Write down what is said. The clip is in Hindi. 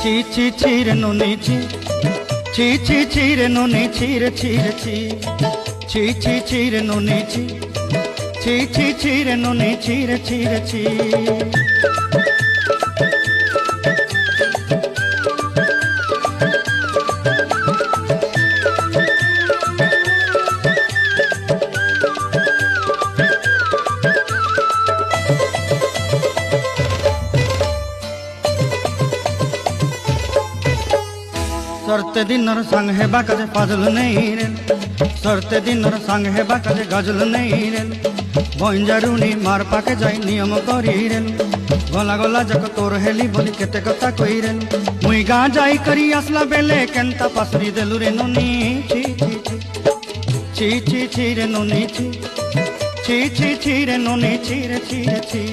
ছি ছি ছি রে নুনি ছি ছি ছি ছি রে নুনি ছি রে ছি রে ছি ছি ছি ছি রে নুনি ছি ছি ছি ছি রে নুনি ছি রে ছি রে ছি सरते दिनर संग हेबा काजे पाजल नहीं रे सरते दिनर संग हेबा काजे गजल नहीं रे बंजारुनी मार पाके जाई नियम करी रे गला गला जक तोर हेली बोली केते कथा कई रे मुई गा जाई करी असला बेले केंता पासरी देलु रे नुनी छी छी छी छी छी रे नुनी छी छी छी छी रे नुनी छी रे छी रे छी